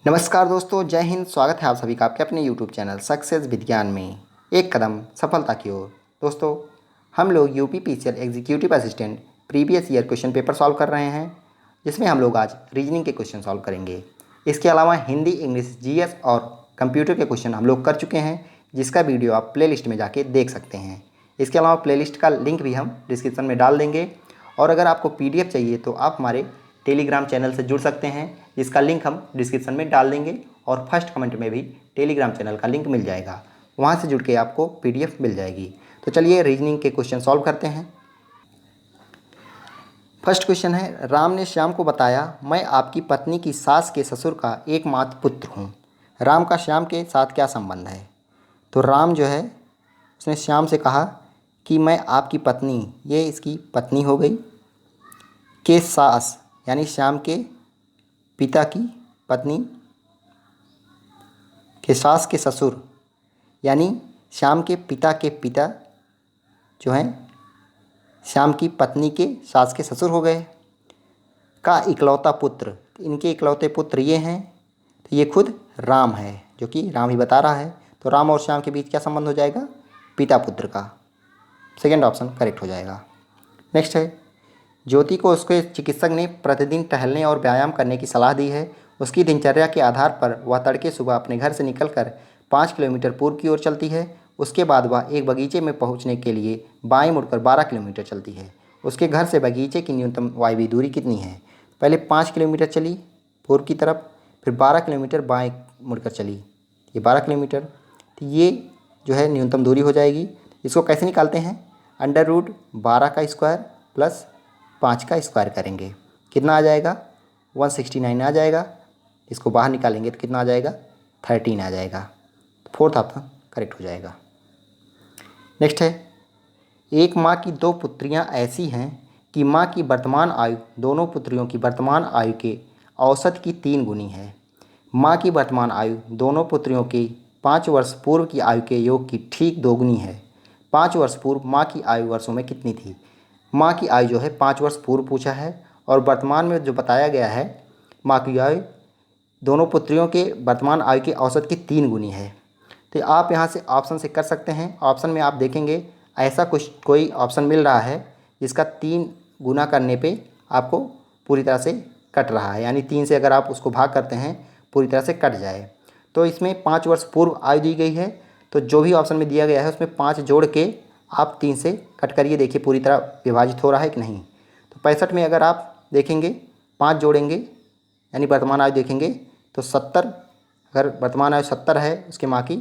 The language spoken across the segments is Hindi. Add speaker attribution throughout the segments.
Speaker 1: नमस्कार दोस्तों, जय हिंद। स्वागत है आप सभी का आपके अपने YouTube चैनल सक्सेस विज्ञान में एक कदम सफलता की ओर। दोस्तों, हम लोग UPPCL executive assistant previous year question paper solve कर रहे हैं, जिसमें हम लोग आज रीजनिंग के क्वेश्चन सॉल्व करेंगे। इसके अलावा हिंदी, इंग्लिश, जीएस और कंप्यूटर के क्वेश्चन हम लोग कर चुके हैं, जिसका वीडियो आप प्ले लिस्ट में जाके देख सकते हैं। इसके अलावा प्ले लिस्ट का लिंक भी हम डिस्क्रिप्शन में डाल देंगे, और अगर आपको PDF चाहिए तो आप हमारे टेलीग्राम चैनल से जुड़ सकते हैं, जिसका लिंक हम डिस्क्रिप्शन में डाल देंगे, और फर्स्ट कमेंट में भी टेलीग्राम चैनल का लिंक मिल जाएगा। वहाँ से जुड़ के आपको PDF मिल जाएगी। तो चलिए रीजनिंग के क्वेश्चन सॉल्व करते हैं। फर्स्ट क्वेश्चन है, राम ने श्याम को बताया, मैं आपकी पत्नी की सास के ससुर का एकमात्र पुत्र हूँ। राम का श्याम के साथ क्या संबंध है? तो राम जो है उसने श्याम से कहा कि मैं आपकी पत्नी, ये इसकी पत्नी हो गई, के सास यानी श्याम के पिता की पत्नी, के सास के ससुर यानी श्याम के पिता जो हैं श्याम की पत्नी के सास के ससुर हो गए, का इकलौता पुत्र, इनके इकलौते पुत्र ये हैं, तो ये खुद राम है, जो कि राम ही बता रहा है। तो राम और श्याम के बीच क्या संबंध हो जाएगा? पिता पुत्र का। सेकेंड ऑप्शन करेक्ट हो जाएगा। नेक्स्ट है, ज्योति को उसके चिकित्सक ने प्रतिदिन टहलने और व्यायाम करने की सलाह दी है। उसकी दिनचर्या के आधार पर वह तड़के सुबह अपने घर से निकलकर 5 किलोमीटर पूर्व की ओर चलती है। उसके बाद वह एक बगीचे में पहुंचने के लिए बाएं मुड़कर 12 किलोमीटर चलती है। उसके घर से बगीचे की न्यूनतम वायवीय दूरी कितनी है? पहले 5 किलोमीटर चली पूर्व की तरफ, फिर 12 किलोमीटर बाएँ मुड़कर चली, ये 12 किलोमीटर। तो ये जो है न्यूनतम दूरी हो जाएगी। इसको कैसे निकालते हैं? √12 का स्क्वायर प्लस 5 का स्क्वायर करेंगे, कितना आ जाएगा? 169 आ जाएगा। इसको बाहर निकालेंगे तो कितना आ जाएगा? 13 आ जाएगा। फोर्थ ऑप्शन करेक्ट हो जाएगा। नेक्स्ट है, एक माँ की 2 पुत्रियाँ ऐसी हैं कि माँ की वर्तमान आयु दोनों पुत्रियों की वर्तमान आयु के औसत की 3 गुनी है। माँ की वर्तमान आयु दोनों पुत्रियों के 5 वर्ष पूर्व की आयु के योग की ठीक 2 गुनी है। 5 वर्ष पूर्व माँ की आयु वर्षों में कितनी थी? माँ की आयु जो है 5 वर्ष पूर्व पूछा है, और वर्तमान में जो बताया गया है माँ की आयु दोनों पुत्रियों के वर्तमान आयु के औसत की 3 गुनी है। तो आप यहाँ से ऑप्शन से कर सकते हैं। ऑप्शन में आप देखेंगे ऐसा कोई ऑप्शन मिल रहा है जिसका 3 गुना करने पे आपको पूरी तरह से कट रहा है, यानी 3 से अगर आप उसको भाग करते हैं पूरी तरह से कट जाए। तो इसमें 5 वर्ष पूर्व आयु दी गई है, तो जो भी ऑप्शन में दिया गया है उसमें 5 जोड़ के आप 3 से कट करिए, देखिए पूरी तरह विभाजित हो रहा है कि नहीं। तो 65 में अगर आप देखेंगे 5 जोड़ेंगे यानी वर्तमान आयु देखेंगे तो 70, अगर वर्तमान आयु 70 है उसके माँ की,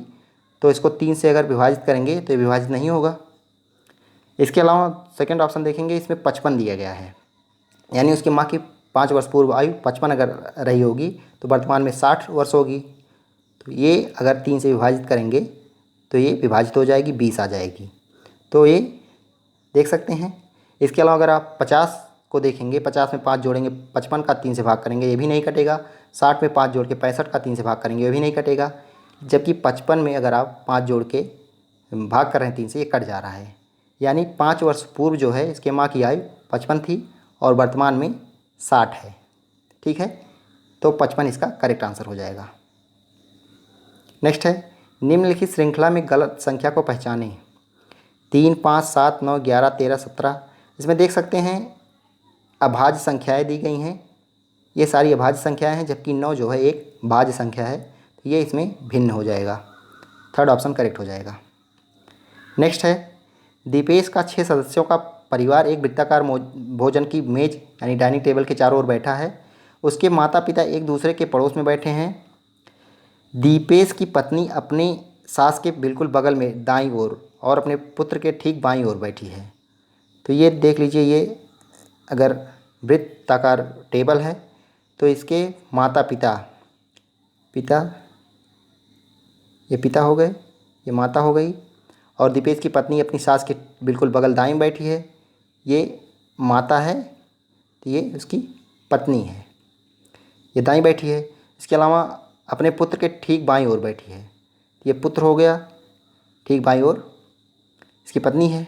Speaker 1: तो इसको 3 से अगर विभाजित करेंगे तो ये विभाजित नहीं होगा। इसके अलावा सेकंड ऑप्शन देखेंगे, इसमें 55 दिया गया है, यानी उसकी माँ की 5 वर्ष पूर्व आयु 55 अगर रही होगी तो वर्तमान में 60 वर्ष होगी। तो ये अगर 3 से विभाजित करेंगे तो ये विभाजित हो जाएगी, 20 आ जाएगी। तो ये देख सकते हैं। इसके अलावा अगर आप 50 को देखेंगे, 50 में 5 जोड़ेंगे, 55 का 3 से भाग करेंगे, ये भी नहीं कटेगा। 60 में 5 जोड़ के 65 का 3 से भाग करेंगे, ये भी नहीं कटेगा। जबकि 55 में अगर आप 5 जोड़ के भाग कर रहे हैं 3 से, ये कट जा रहा है। यानी 5 वर्ष पूर्व जो है इसके माँ की आयु 55 थी और वर्तमान में 60 है। ठीक है, तो 55 इसका करेक्ट आंसर हो जाएगा। नेक्स्ट है, निम्नलिखित श्रृंखला में गलत संख्या को पहचानें। 3, 5, 7, 9, 11, 13, 17। इसमें देख सकते हैं अभाज्य संख्याएं दी गई हैं, ये सारी अभाज्य संख्याएं हैं, जबकि 9 जो है एक भाज्य संख्या है, तो ये इसमें भिन्न हो जाएगा। थर्ड ऑप्शन करेक्ट हो जाएगा। नेक्स्ट है, दीपेश का 6 सदस्यों का परिवार एक वृत्ताकार भोजन की मेज यानी डाइनिंग टेबल के चारों ओर बैठा है। उसके माता पिता एक दूसरे के पड़ोस में बैठे हैं। दीपेश की पत्नी अपनी सास के बिल्कुल बगल में दाईं ओर और अपने पुत्र के ठीक बाईं ओर बैठी है। तो ये देख लीजिए, ये अगर वृत्ताकार टेबल है तो इसके माता पिता ये पिता हो गए, ये माता हो गई, और दीपेश की पत्नी अपनी सास के बिल्कुल बगल दाईं बैठी है, ये माता है, तो ये उसकी पत्नी है, ये दाईं बैठी है। इसके अलावा अपने पुत्र के ठीक बाईं ओर बैठी है, ये पुत्र हो गया, ठीक बाईं ओर इसकी पत्नी है।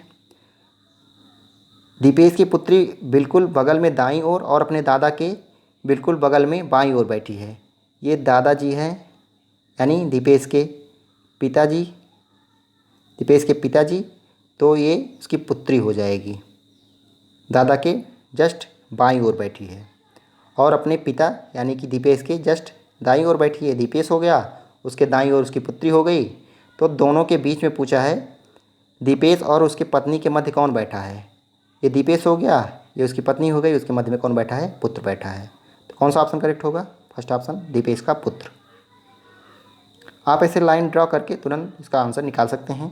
Speaker 1: दीपेश की पुत्री बिल्कुल बगल में दाईं ओर और अपने दादा के बिल्कुल बगल में बाईं ओर बैठी है, ये दादाजी हैं, यानी दीपेश के पिताजी, दीपेश के पिताजी, तो ये उसकी पुत्री हो जाएगी। दादा के जस्ट बाईं ओर बैठी है और अपने पिता यानी कि दीपेश के जस्ट दाईं ओर बैठी है। दीपेश हो गया, उसके दाईं ओर उसकी पुत्री हो गई। तो दोनों के बीच में पूछा है दीपेश और उसकी पत्नी के मध्य कौन बैठा है। ये दीपेश हो गया, ये उसकी पत्नी हो गई, उसके मध्य में कौन बैठा है, पुत्र बैठा है। तो कौन सा ऑप्शन करेक्ट होगा, फर्स्ट ऑप्शन दीपेश का पुत्र। आप ऐसे लाइन ड्रॉ करके तुरंत इसका आंसर निकाल सकते हैं।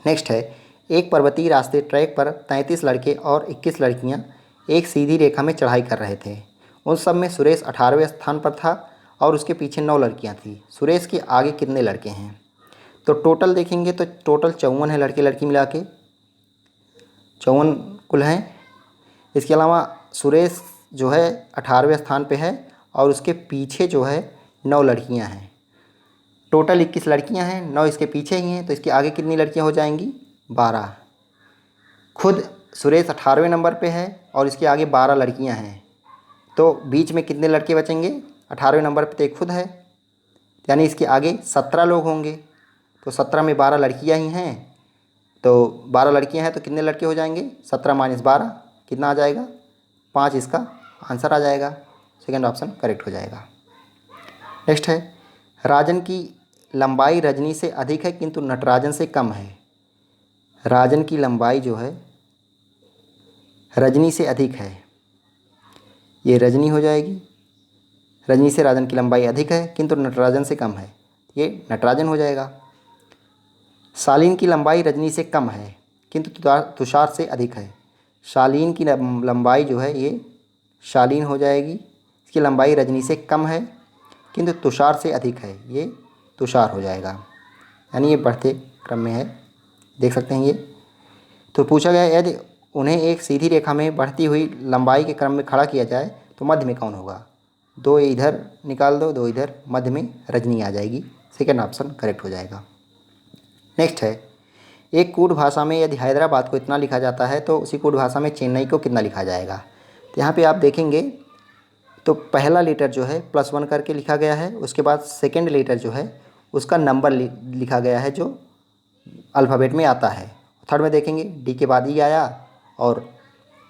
Speaker 1: नेक्स्ट है, एक पर्वतीय रास्ते ट्रैक पर 33 लड़के और 21 लड़कियां एक सीधी रेखा में चढ़ाई कर रहे थे। उन सब में सुरेश 18वें स्थान पर था और उसके पीछे 9 लड़कियां थीं। सुरेश के आगे कितने लड़के हैं? तो टोटल देखेंगे तो टोटल 54 है, लड़के लड़की मिला के 54 कुल हैं। इसके अलावा सुरेश जो है 18वें स्थान पे है और उसके पीछे जो है 9 लड़कियां हैं। टोटल 21 लड़कियां हैं, 9 इसके पीछे ही हैं, तो इसके आगे कितनी लड़कियां हो जाएंगी, 12। खुद सुरेश 18वें नंबर पे है और इसके आगे 12 लड़कियां हैं, तो बीच में कितने लड़के बचेंगे, 18वें नंबर पे तो एक खुद है, यानी इसके आगे 17 लोग होंगे। तो 17 में 12 लड़कियां ही हैं, तो 12 लड़कियां हैं तो कितने लड़के हो जाएंगे, 17 माइनस 12 कितना आ जाएगा, 5 इसका आंसर आ जाएगा। सेकेंड ऑप्शन करेक्ट हो जाएगा। नेक्स्ट है, राजन की लंबाई रजनी से अधिक है किंतु नटराजन से कम है। राजन की लंबाई जो है रजनी से अधिक है, ये रजनी हो जाएगी। रजनी से राजन की लंबाई अधिक है किंतु नटराजन से कम है, ये नटराजन हो जाएगा। शालीन की लंबाई रजनी से कम है किंतु तुषार से अधिक है। शालीन की लंबाई जो है ये शालीन हो जाएगी। इसकी लंबाई रजनी से कम है किंतु तुषार से अधिक है, ये तुषार हो जाएगा। यानी ये बढ़ते क्रम में है, देख सकते हैं ये। तो पूछा गया यदि उन्हें एक सीधी रेखा में बढ़ती हुई लंबाई के क्रम में खड़ा किया जाए तो मध्य में कौन होगा। 2 इधर निकाल दो, 2 इधर, मध्य में रजनी आ जाएगी। सेकेंड ऑप्शन करेक्ट हो जाएगा। नेक्स्ट है, एक कूट भाषा में यदि हैदराबाद को इतना लिखा जाता है तो उसी कूट भाषा में चेन्नई को कितना लिखा जाएगा। तो यहाँ पे आप देखेंगे तो पहला लेटर जो है +1 करके लिखा गया है, उसके बाद सेकेंड लेटर जो है उसका नंबर लिखा गया है जो अल्फ़ाबेट में आता है। थर्ड में देखेंगे डी के बाद ई आया और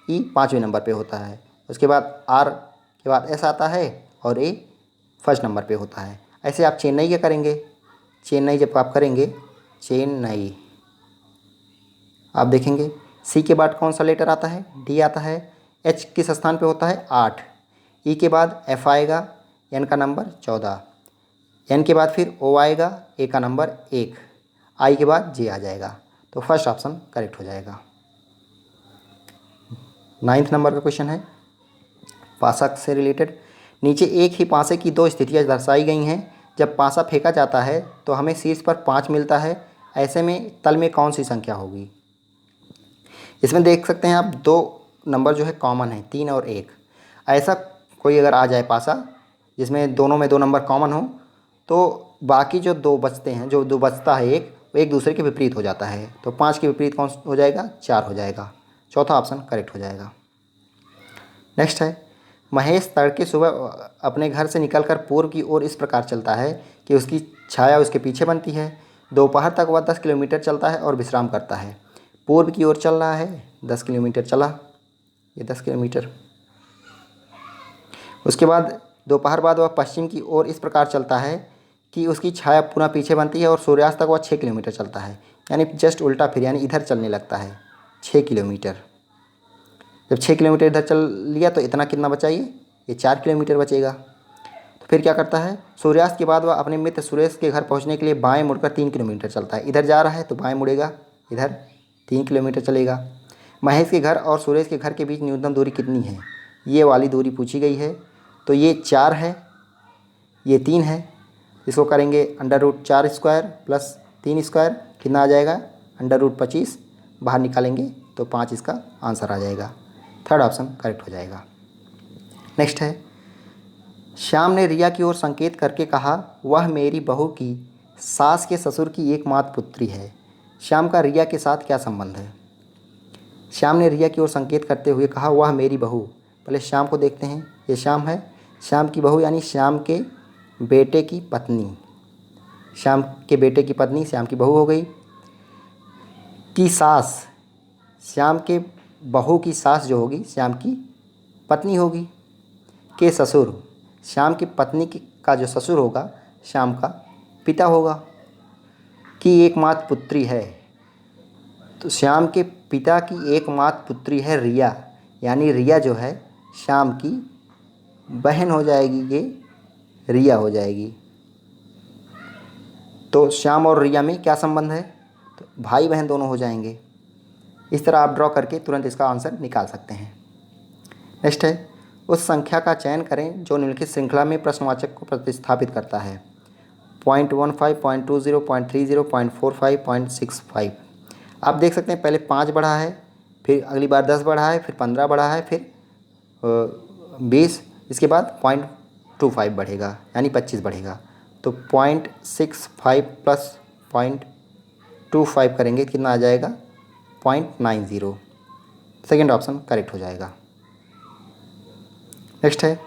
Speaker 1: ई 5वें नंबर पे होता है। उसके बाद आर के बाद एस आता है और ए फर्स्ट नंबर पे होता है। ऐसे आप चेन्नई के करेंगे, चेन्नई जब आप करेंगे चेन्नई, आप देखेंगे सी के बाद कौन सा लेटर आता है, डी आता है। एच किस स्थान पे होता है, 8। ई के बाद एफ आएगा, एन का नंबर 14। एन के बाद फिर ओ आएगा, ए का नंबर 1। आई के बाद जे आ जाएगा। तो फर्स्ट ऑप्शन करेक्ट हो जाएगा। 9th नंबर का क्वेश्चन है पासा से रिलेटेड। नीचे एक ही पासे की 2 स्थितियाँ दर्शाई गई हैं। जब पासा फेंका जाता है तो हमें शीर्ष पर 5 मिलता है, ऐसे में तल में कौन सी संख्या होगी। इसमें देख सकते हैं आप 2 नंबर जो है कॉमन है, 3 और 1। ऐसा कोई अगर आ जाए पासा जिसमें दोनों में 2 नंबर कॉमन हो तो बाकी जो 2 बचते हैं, जो 2 बचता है वो एक दूसरे के विपरीत हो जाता है। तो 5 के विपरीत कौन हो जाएगा, 4 हो जाएगा। चौथा ऑप्शन करेक्ट हो जाएगा। नेक्स्ट है, महेश तड़के सुबह अपने घर से निकलकर पूर्व की ओर इस प्रकार चलता है कि उसकी छाया उसके पीछे बनती है। दोपहर तक वह 10 किलोमीटर चलता है और विश्राम करता है। पूर्व की ओर चल रहा है, 10 किलोमीटर चला, ये 10 किलोमीटर। उसके बाद दोपहर बाद वह पश्चिम की ओर इस प्रकार चलता है कि उसकी छाया पुनः पीछे बनती है और सूर्यास्त तक वह 6 किलोमीटर चलता है। यानी जस्ट उल्टा फिर, यानी इधर चलने लगता है 6 किलोमीटर। जब 6 किलोमीटर इधर चल लिया तो इतना कितना बचा, ये 4 किलोमीटर बचेगा। तो फिर क्या करता है, सूर्यास्त के बाद वह अपने मित्र सुरेश के घर पहुंचने के लिए बाएं मुड़कर 3 किलोमीटर चलता है। इधर जा रहा है तो बाएं मुड़ेगा, इधर 3 किलोमीटर चलेगा। महेश के घर और सुरेश के घर के बीच न्यूनतम दूरी कितनी है, ये वाली दूरी पूछी गई है। तो ये 4 है, ये 3 है। इसको करेंगे √4² + 3² कितना आ जाएगा, √25। बाहर निकालेंगे तो 5 इसका आंसर आ जाएगा। थर्ड ऑप्शन करेक्ट हो जाएगा। नेक्स्ट है, श्याम ने रिया की ओर संकेत करके कहा वह मेरी बहू की सास के ससुर की एकमात्र पुत्री है। श्याम का रिया के साथ क्या संबंध है। श्याम ने रिया की ओर संकेत करते हुए कहा वह मेरी बहू। पहले श्याम को देखते हैं, ये श्याम है, श्याम की बहू यानी श्याम के बेटे की पत्नी, श्याम के बेटे की पत्नी श्याम की बहू हो गई। की सास, श्याम के बहू की सास जो होगी श्याम की पत्नी होगी। के ससुर, श्याम की पत्नी का जो ससुर होगा श्याम का पिता होगा। की एकमात्र पुत्री है, तो श्याम के पिता की एकमात्र पुत्री है रिया, यानी रिया जो है श्याम की बहन हो जाएगी, ये रिया हो जाएगी। तो श्याम और रिया में क्या संबंध है, तो भाई बहन दोनों हो जाएंगे। इस तरह आप ड्रॉ करके तुरंत इसका आंसर निकाल सकते हैं। नेक्स्ट है, उस संख्या का चयन करें जो निम्नलिखित श्रृंखला में प्रश्नवाचक को प्रतिस्थापित करता है। 0.15, 0.20, 0.30, 0.45, 0.65। आप देख सकते हैं पहले 5 बढ़ा है, फिर अगली बार 10 बढ़ा है, फिर 15 बढ़ा है, फिर 20, इसके बाद 0.25 बढ़ेगा यानी 25 बढ़ेगा। तो 0.65 प्लस 0.25 करेंगे कितना आ जाएगा 0.90। सेकेंड ऑप्शन करेक्ट हो जाएगा। नेक्स्ट है,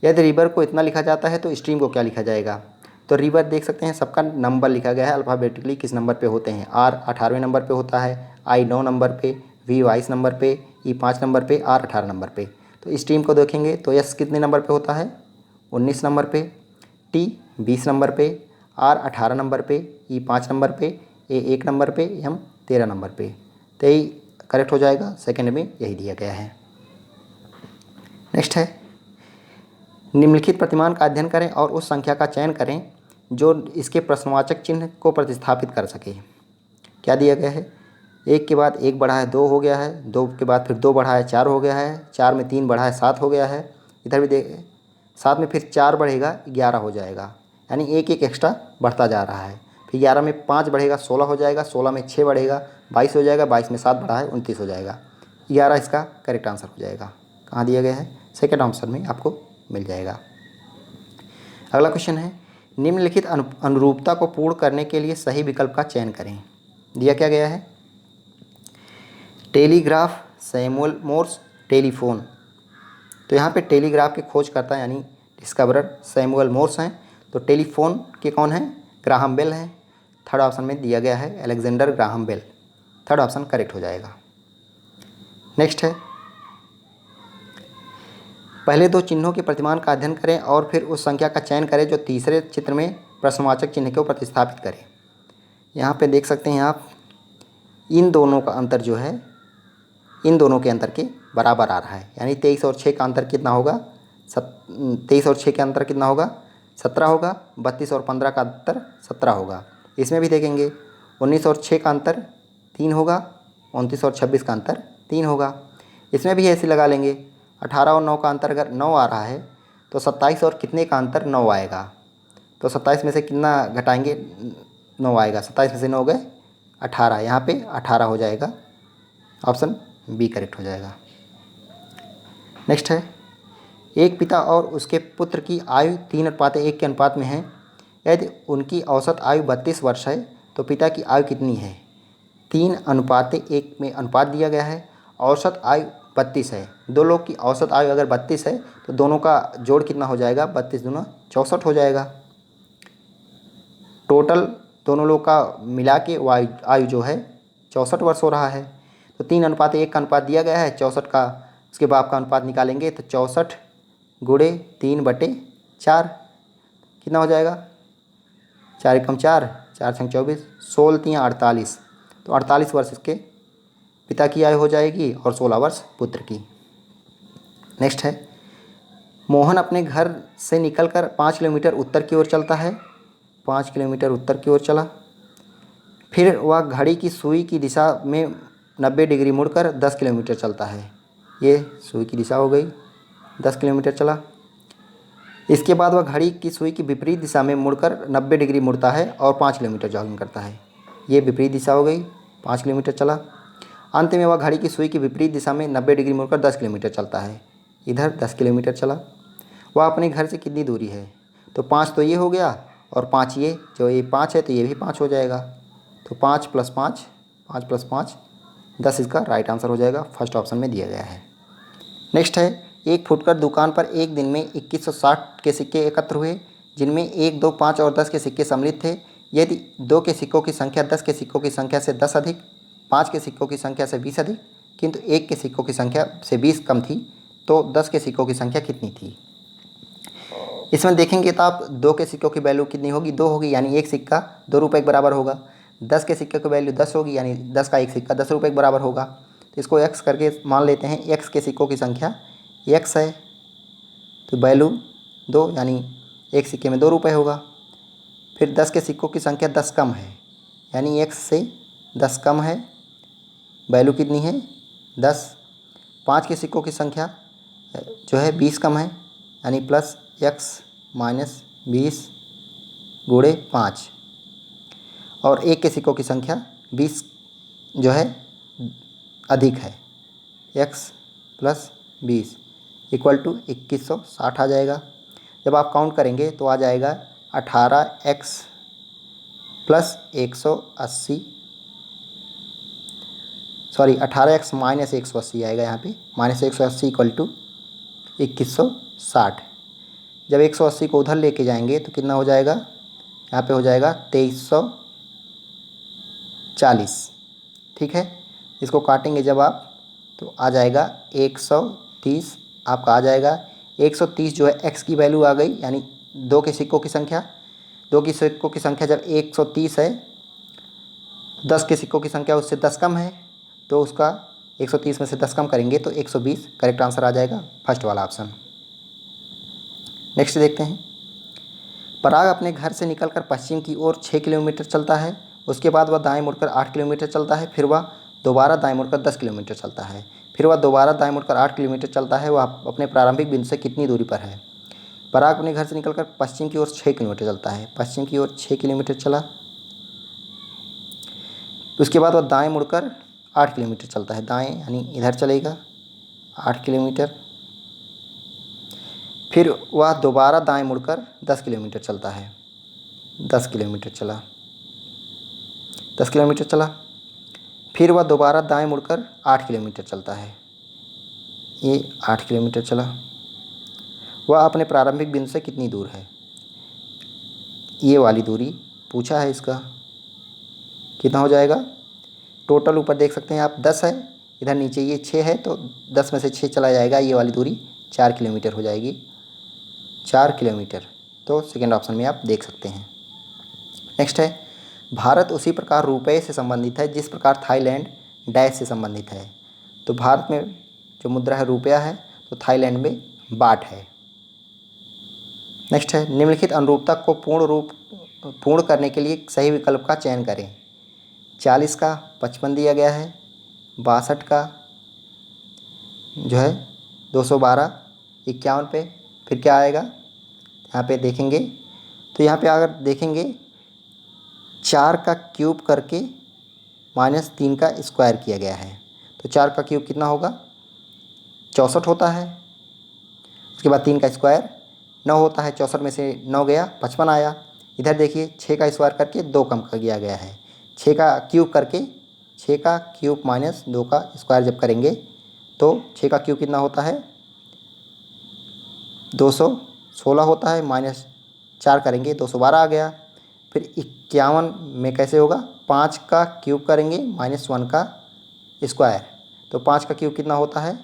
Speaker 1: यदि रिवर को इतना लिखा जाता है तो स्ट्रीम को क्या लिखा जाएगा। तो रिवर देख सकते हैं सबका नंबर लिखा गया है अल्फ़ाबेटिकली, किस नंबर पे होते हैं। आर 18वें नंबर पे होता है, आई 9 नंबर पे, वी 22 नंबर पे, ई 5 नंबर पे, आर 18 नंबर पे। तो स्ट्रीम को देखेंगे तो एस कितने नंबर पे होता है 19 नंबर पे, टी 20 नंबर पे, आर 18 नंबर पे, ई 5 नंबर पे, ए 1 नंबर पे, एम 13 नंबर पे। तो यही करेक्ट हो जाएगा, सेकेंड में यही दिया गया है। नेक्स्ट है, निम्नलिखित प्रतिमान का अध्ययन करें और उस संख्या का चयन करें जो इसके प्रश्नवाचक चिन्ह को प्रतिस्थापित कर सके। क्या दिया गया है, 1 के बाद 1 बढ़ा है 2 हो गया है, 2 के बाद फिर 2 बढ़ा है 4 हो गया है, 4 में 3 बढ़ा है 7 हो गया है, इधर भी देख 7 में फिर 4 बढ़ेगा 11 हो जाएगा, यानी एक एक एक्स्ट्रा बढ़ता जा रहा है। फिर 11 में 5 बढ़ेगा 16 हो जाएगा, 16 में 6 बढ़ेगा 22 हो जाएगा, 22 में 7 बढ़ा है 29 हो जाएगा। 11 इसका करेक्ट आंसर हो जाएगा। कहाँ दिया गया है, सेकेंड ऑप्शन में आपको मिल जाएगा। अगला क्वेश्चन है, निम्नलिखित अनुरूपता को पूर्ण करने के लिए सही विकल्प का चयन करें। दिया क्या गया है, टेलीग्राफ, सैमुअल मोर्स, टेलीफोन। तो यहाँ पे टेलीग्राफ के खोजकर्ता यानी डिस्कवरर सैमुअल मोर्स हैं, तो टेलीफोन के कौन हैं, ग्राहम बेल हैं। थर्ड ऑप्शन में दिया गया है Alexander Graham Bell. Third option correct हो जाएगा। नेक्स्ट है, पहले 2 चिन्हों के प्रतिमान का अध्ययन करें और फिर उस संख्या का चयन करें जो तीसरे चित्र में प्रश्नवाचक चिन्ह को प्रतिस्थापित करें। यहाँ पे देख सकते हैं आप, इन दोनों का अंतर जो है इन दोनों के अंतर के बराबर आ रहा है, यानी 23 और 6 का अंतर कितना होगा 23 और 6 का अंतर कितना होगा 17 होगा, 32 और 15 का अंतर 17 होगा। इसमें भी देखेंगे 19 और 6 का अंतर 3 होगा, 29 और 26 का अंतर 3 होगा। इसमें भी ऐसे लगा लेंगे, 18 और 9 का अंतर अगर 9 आ रहा है तो 27 और कितने का अंतर 9 आएगा, तो 27 में से कितना घटाएंगे 9 आएगा, 27 में से 9 गए 18, यहाँ पे 18 हो जाएगा। ऑप्शन बी करेक्ट हो जाएगा। नेक्स्ट है, एक पिता और उसके पुत्र की आयु 3:1 के अनुपात में है। यदि उनकी औसत आयु 32 वर्ष है तो पिता की आयु कितनी है। 3:1 में अनुपात दिया गया है, औसत आयु 32 है। दो लोग की औसत आयु अगर 32 है तो दोनों का जोड़ कितना हो जाएगा 32 दूना 64 हो जाएगा। टोटल दोनों लोग का मिला के आयु जो है 64 वर्ष हो रहा है। तो 3:1 का अनुपात दिया गया है, 64 का उसके बाद का अनुपात निकालेंगे तो 64 गुणे 3/4 कितना हो जाएगा 4 एकम 4, 4 छंग 24, 16 3 48। तो 48 वर्ष इसके पिता की आयु हो जाएगी और 16 वर्ष पुत्र की। नेक्स्ट है, मोहन अपने घर से निकलकर 5 किलोमीटर उत्तर की ओर चलता है। 5 किलोमीटर उत्तर की ओर चला, फिर वह घड़ी की सुई की दिशा में 90 डिग्री मुड़कर 10 किलोमीटर चलता है। ये सुई की दिशा हो गई, 10 किलोमीटर चला। इसके बाद वह घड़ी की सुई की विपरीत दिशा में मुड़कर 90 डिग्री मुड़ता है और 5 किलोमीटर जॉगिंग करता है। ये विपरीत दिशा हो गई, 5 किलोमीटर चला। अंत में वह घड़ी की सुई की विपरीत दिशा में 90 डिग्री मुड़कर 10 किलोमीटर चलता है। इधर 10 किलोमीटर चला। वह अपने घर से कितनी दूरी है, तो 5 तो ये हो गया और 5 ये, जो ये 5 है तो ये भी 5 हो जाएगा। तो 5 + 5, 5 + 5 10 इसका राइट आंसर हो जाएगा, फर्स्ट ऑप्शन में दिया गया है। नेक्स्ट है, एक फुटकर दुकान पर एक दिन में 2160 के सिक्के एकत्र हुए, जिनमें 1, 2, 5 और 10 के सिक्के सम्मिलित थे। यदि 2 के सिक्कों की संख्या 10 के सिक्कों की संख्या से 10 अधिक, 5 के सिक्कों की संख्या से 20 अधिक, किंतु 1 के सिक्कों की संख्या से 20 कम थी, तो 10 के सिक्कों की संख्या कितनी थी? इसमें देखेंगे तो आप 2 के सिक्कों की वैल्यू कितनी होगी? 2 होगी, यानी एक सिक्का 2 रुपये के बराबर होगा। 10 के सिक्के की वैल्यू 10 होगी, यानी 10 का एक सिक्का 10 रुपये के बराबर होगा। तो इसको x करके मान लेते हैं। x के सिक्कों की संख्या x है, तो वैल्यू 2, यानी एक सिक्के में 2 रुपये होगा। फिर 10 के सिक्कों की संख्या 10 कम है, यानी x से 10 कम है, वैल्यू कितनी है? 10। 5 के सिक्कों की संख्या जो है 20 कम है, यानी प्लस x माइनस 20 गुणे 5। और 1 के सिक्कों की संख्या 20 जो है अधिक है, x प्लस 20 इक्वल टू 2160 आ जाएगा। जब आप काउंट करेंगे तो आ जाएगा 18x plus 180, sorry 18x minus 180 आएगा यहाँ पे, माइनस 180 इक्वल टू 2160। जब 180 को उधर लेके जाएंगे तो कितना हो जाएगा? यहाँ पे हो जाएगा 2340। ठीक है, इसको काटेंगे जब आप तो आ जाएगा 130, आपका आ जाएगा 130 जो है x की वैल्यू आ गई, यानी 2 के सिक्कों की संख्या। 2 की सिक्कों की संख्या जब 130 है, 10 के सिक्कों की संख्या उससे 10 कम है, तो उसका 130 में से 10 कम करेंगे तो 120 करेक्ट आंसर आ जाएगा, फर्स्ट वाला ऑप्शन। नेक्स्ट देखते हैं। पराग अपने घर से निकलकर पश्चिम की ओर 6 किलोमीटर चलता है। उसके बाद वह दाएं मुड़कर 8 किलोमीटर चलता है। फिर वह दोबारा दाएं मुड़कर 10 किलोमीटर चलता है। फिर वह दोबारा दाएं मुड़कर 8 किलोमीटर चलता है। वह अपने प्रारंभिक बिंदु से कितनी दूरी पर है? पराग अपने घर से निकलकर पश्चिम की ओर 6 किलोमीटर चलता है। पश्चिम की ओर 6 किलोमीटर चला, उसके बाद वह दाएं मुड़कर 8 किलोमीटर चलता है। दाएं यानी इधर चलेगा 8 किलोमीटर। फिर वह दोबारा दाएं मुड़कर 10 किलोमीटर चलता है। 10 किलोमीटर चला, 10 किलोमीटर चला। फिर वह दोबारा दाएं मुड़कर 8 किलोमीटर चलता है। ये 8 किलोमीटर चला। वह अपने प्रारंभिक बिंदु से कितनी दूर है? ये वाली दूरी पूछा है, इसका कितना हो जाएगा? टोटल ऊपर देख सकते हैं आप 10 है, इधर नीचे ये 6 है, तो 10 में से 6 चला जाएगा, ये वाली दूरी 4 किलोमीटर हो जाएगी। 4 किलोमीटर, तो सेकेंड ऑप्शन में आप देख सकते हैं। नेक्स्ट है, भारत उसी प्रकार रुपये से संबंधित है जिस प्रकार थाईलैंड डैश से संबंधित है। तो भारत में जो मुद्रा है रुपया है, तो थाईलैंड में बाट है। नेक्स्ट है, निम्नलिखित अनुरूपता को पूर्ण करने के लिए सही विकल्प का चयन करें। 40 का 55 दिया गया है, 62 का जो है 212, 51 पे फिर क्या आएगा? यहाँ पे देखेंगे तो यहाँ पे अगर देखेंगे 4 का क्यूब करके -3 का स्क्वायर किया गया है, तो 4 का क्यूब कितना होगा? 64 होता है। उसके बाद 3 का स्क्वायर 9 होता है, 64 में से 9 गया 55 आया। इधर देखिए 6 का स्क्वायर करके 2 कम कर दिया गया है। 6 का क्यूब करके 6 का क्यूब माइनस 2 का स्क्वायर जब करेंगे तो 6 का क्यूब कितना होता है? 216 होता है, माइनस 4 करेंगे 212 आ गया। फिर 51 में कैसे होगा? 5 का क्यूब करेंगे -1 का स्क्वायर, तो 5 का क्यूब कितना होता है?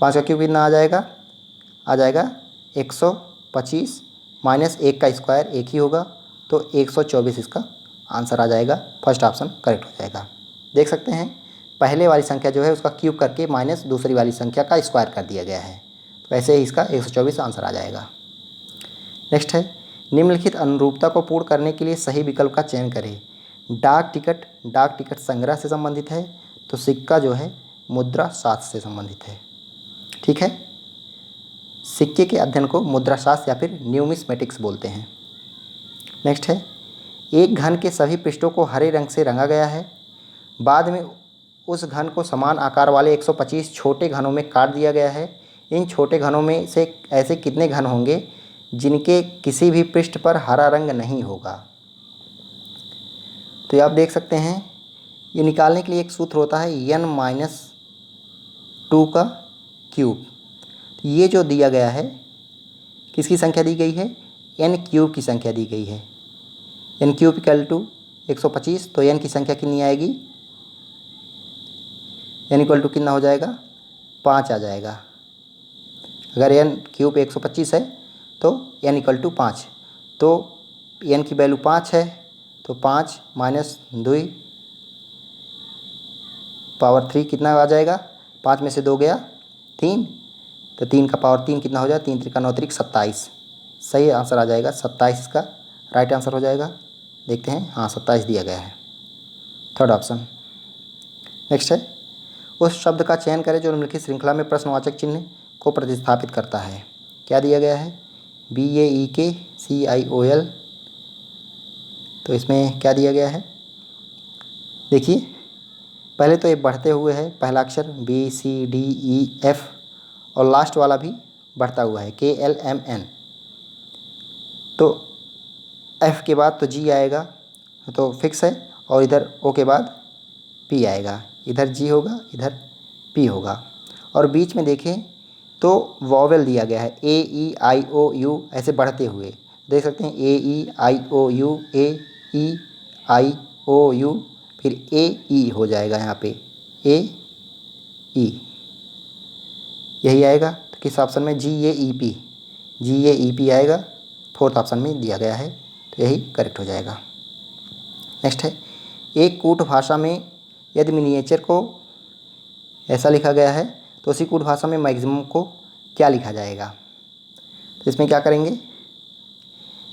Speaker 1: 5 का क्यूब कितना आ जाएगा? आ जाएगा 125 माइनस 1 का स्क्वायर 1 ही होगा, तो 124 इसका आंसर आ जाएगा, फर्स्ट ऑप्शन करेक्ट हो जाएगा। देख सकते हैं पहले वाली संख्या जो है उसका क्यूब करके माइनस दूसरी वाली संख्या का स्क्वायर कर दिया गया है, तो ऐसे ही इसका 124 आंसर आ जाएगा। नेक्स्ट है, निम्नलिखित अनुरूपता को पूर्ण करने के लिए सही विकल्प का चयन करें। डाक टिकट संग्रह से संबंधित है, तो सिक्का जो है मुद्रा शास्त्र से संबंधित है। ठीक है, सिक्के के अध्ययन को मुद्रा शास्त्र या फिर न्यूमिस्मेटिक्स बोलते हैं। नेक्स्ट है, एक घन के सभी पृष्ठों को हरे रंग से रंगा गया है। बाद में उस घन को समान आकार वाले 125 छोटे घनों में काट दिया गया है। इन छोटे घनों में से ऐसे कितने घन होंगे जिनके किसी भी पृष्ठ पर हरा रंग नहीं होगा? तो ये आप देख सकते हैं, ये निकालने के लिए एक सूत्र होता है n-2 का क्यूब। ये जो दिया गया है किसकी संख्या दी गई है? एन क्यूब की संख्या दी गई है। एन क्यूब इक्वल टू 125, तो एन की संख्या कितनी आएगी? एन इक्वल टू कितना हो जाएगा? 5 आ जाएगा। अगर एन क्यूब 125 है तो एन इक्वल टू 5, तो एन की वैल्यू 5 है, तो 5 माइनस 2 पावर 3 कितना आ जाएगा? 5 में से 2 गया 3, तो 3 का पावर 3 कितना हो जाएगा? 3 3 9 3 27। सही आंसर आ जाएगा 27, इसका राइट आंसर हो जाएगा। देखते हैं, हाँ 27 दिया गया है, थर्ड ऑप्शन। नेक्स्ट है, उस शब्द का चयन करें जो निम्नलिखित श्रृंखला में प्रश्नवाचक चिन्ह को प्रतिस्थापित करता है। क्या दिया गया है? BAEKCIOL, तो इसमें क्या दिया गया है? देखिए, पहले तो ये बढ़ते हुए है, पहला अक्षर BCDEF और लास्ट वाला भी बढ़ता हुआ है KLMN। तो F के बाद तो G आएगा, तो फिक्स है, और इधर O के बाद P आएगा, इधर G होगा, इधर P होगा। और बीच में देखें तो वॉवेल दिया गया है AEIOU, ऐसे बढ़ते हुए देख सकते हैं AEIOU, AEIOU, फिर AE हो जाएगा यहाँ पे AE, यही आएगा। तो किस ऑप्शन में? GAEP आएगा, फोर्थ ऑप्शन में दिया गया है, तो यही करेक्ट हो जाएगा। नेक्स्ट है, एक कूट भाषा में यदि मिनिएचर को ऐसा लिखा गया है तो उसी कूट भाषा में मैक्सिमम को क्या लिखा जाएगा? तो इसमें क्या करेंगे?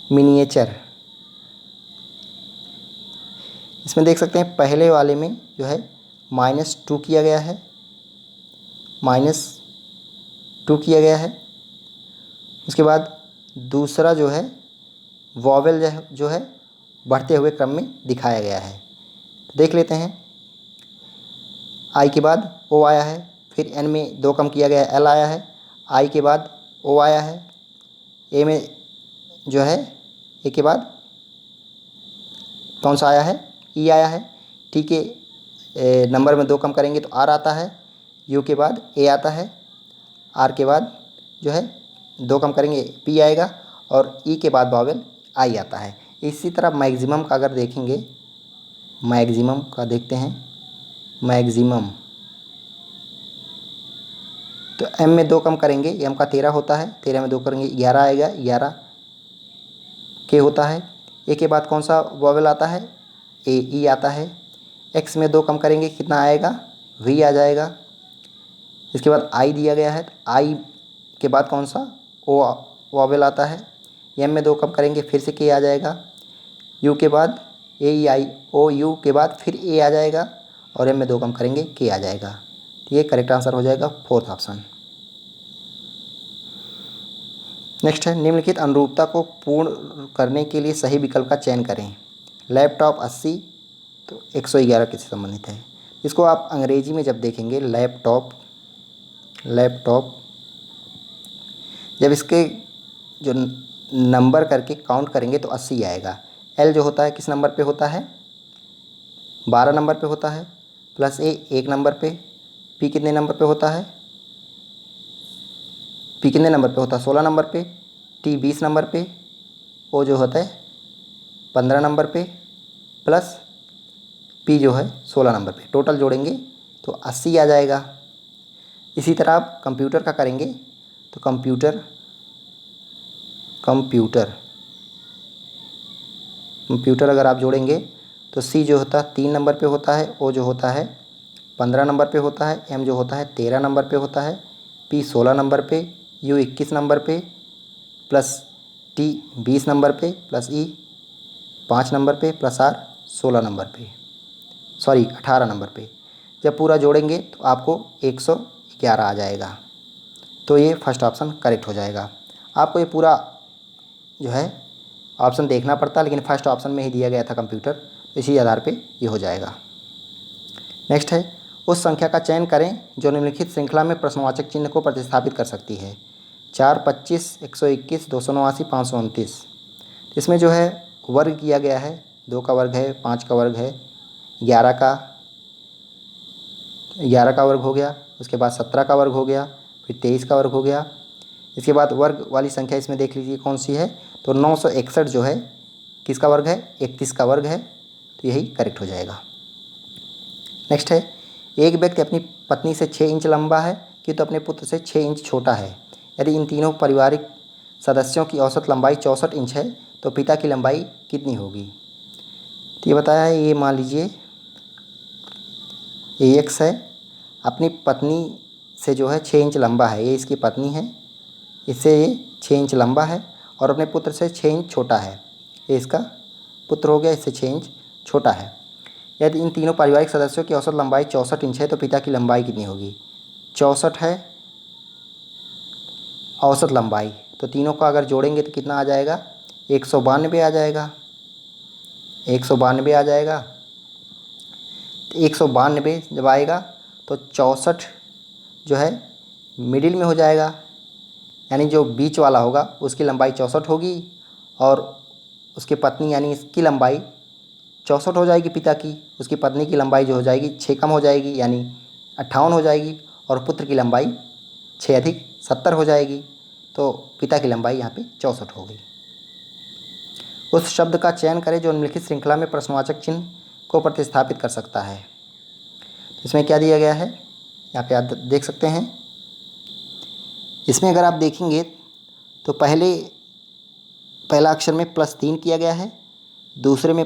Speaker 1: मिनिएचर, इसमें देख सकते हैं पहले वाले में जो है -2 किया गया है, -2 किया गया है। उसके बाद दूसरा जो है वॉवेल जो है बढ़ते हुए क्रम में दिखाया गया है। तो देख लेते हैं, आई के बाद ओ आया है, फिर एन में 2 कम किया गया है, एल आया है, आई के बाद ओ आया है, ए में जो है ए के बाद कौन सा आया है? ई आया है। ठीक है, नंबर में 2 कम करेंगे तो आर आता है, यू के बाद ए आता है, आर के बाद जो है 2 कम करेंगे पी आएगा, और ई के बाद वावेल आई आता है। इसी तरह मैक्सिमम का अगर देखेंगे, मैक्सिमम का देखते हैं, मैक्सिमम तो एम में 2 कम करेंगे, एम का 13 होता है, 13 में 2 करेंगे 11 आएगा, 11 के होता है। ए के बाद कौन सा वॉवेल आता है? ए ई आता है। एक्स में 2 कम करेंगे कितना आएगा? वी आ जाएगा। इसके बाद आई दिया गया है, आई के बाद कौन सा? ओ वॉवेल आता है। एम में 2 कम करेंगे फिर से के आ जाएगा, यू के बाद ए ई आई ओ, यू के बाद फिर ए आ जाएगा, और एम में 2 कम करेंगे के आ जाएगा। तो ये करेक्ट आंसर हो जाएगा फोर्थ ऑप्शन। नेक्स्ट है, निम्नलिखित अनुरूपता को पूर्ण करने के लिए सही विकल्प का चयन करें। लैपटॉप 80, तो 111 किससे संबंधित है? इसको आप अंग्रेजी में जब देखेंगे लैपटॉप, जब इसके जो नंबर करके काउंट करेंगे तो 80 आएगा। एल जो होता है किस नंबर पे होता है? 12 नंबर पे होता है, प्लस ए 1 नंबर पे, पी कितने नंबर पे होता है? पी कितने नंबर पे होता है? 16 नंबर पे, टी 20 नंबर पे, ओ जो होता है 15 नंबर पे, प्लस पी जो है 16 नंबर पे। टोटल जोड़ेंगे तो 80 आ जाएगा। इसी तरह आप कंप्यूटर का करेंगे तो कंप्यूटर अगर आप जोड़ेंगे तो सी जो होता है 3 नंबर पे होता है, ओ जो होता है 15 नंबर पे होता है, एम जो होता है 13 नंबर पे होता है, पी 16 नंबर पे, यू 21 नंबर पे, प्लस टी 20 नंबर पे, प्लस ई 5 नंबर पे, प्लस आर 16 नंबर पे, सॉरी 18 नंबर पे। जब पूरा जोड़ेंगे तो आपको 111 आ जाएगा। तो ये फर्स्ट ऑप्शन करेक्ट हो जाएगा। आपको ये पूरा जो है ऑप्शन देखना पड़ता, लेकिन फर्स्ट ऑप्शन में ही दिया गया था कंप्यूटर, तो इसी आधार पे ये हो जाएगा। नेक्स्ट है, उस संख्या का चयन करें जो निम्नलिखित श्रृंखला में प्रश्नवाचक चिन्ह को प्रतिस्थापित कर सकती है। 4, 25, 121, 289, 529। इसमें जो है वर्ग किया गया है, 2 का वर्ग है, 5 का वर्ग है, 11 का वर्ग हो गया, उसके बाद 17 का वर्ग हो गया, फिर 23 का वर्ग हो गया, इसके बाद वर्ग वाली संख्या इसमें देख लीजिए कौन सी है, तो 961 जो है किसका वर्ग है, 31 का वर्ग है, तो यही करेक्ट हो जाएगा। नेक्स्ट है, एक व्यक्ति अपनी पत्नी से 6 इंच लंबा है किंतु अपने पुत्र से 6 इंच छोटा है। यदि इन तीनों पारिवारिक सदस्यों की औसत लंबाई 64 इंच है तो पिता की लंबाई कितनी होगी। तो ये बताया है, ये मान लीजिए ये एक्स है, अपनी पत्नी से जो है 6 इंच लंबा है, ये इसकी पत्नी है, इससे ये 6 इंच लंबा है और अपने पुत्र से 6 इंच छोटा है, ये इसका पुत्र हो गया, इससे 6 इंच छोटा है। यदि इन तीनों पारिवारिक सदस्यों की औसत लंबाई 64 इंच है तो पिता की लंबाई कितनी होगी। 64 है औसत लंबाई, तो तीनों का अगर जोड़ेंगे तो कितना आ जाएगा, 192 आ जाएगा, 192 आ जाएगा। तो 192 जब आएगा तो 64 जो है मिडिल में हो जाएगा, यानी जो बीच वाला होगा उसकी लंबाई 64 होगी और उसकी पत्नी यानी इसकी लंबाई 64 हो जाएगी पिता की, उसकी पत्नी की लंबाई जो हो जाएगी 6 कम हो जाएगी यानी 58 हो जाएगी और पुत्र की लंबाई 6 अधिक 70 हो जाएगी, तो पिता की लंबाई यहाँ पे 64 हो गई। उस शब्द का चयन करें जो निम्नलिखित श्रृंखला में प्रश्नवाचक चिन्ह को प्रतिस्थापित कर सकता है। इसमें क्या दिया गया है, यहाँ पे आप देख सकते हैं। इसमें अगर आप देखेंगे तो पहला अक्षर में +3 किया गया है, दूसरे में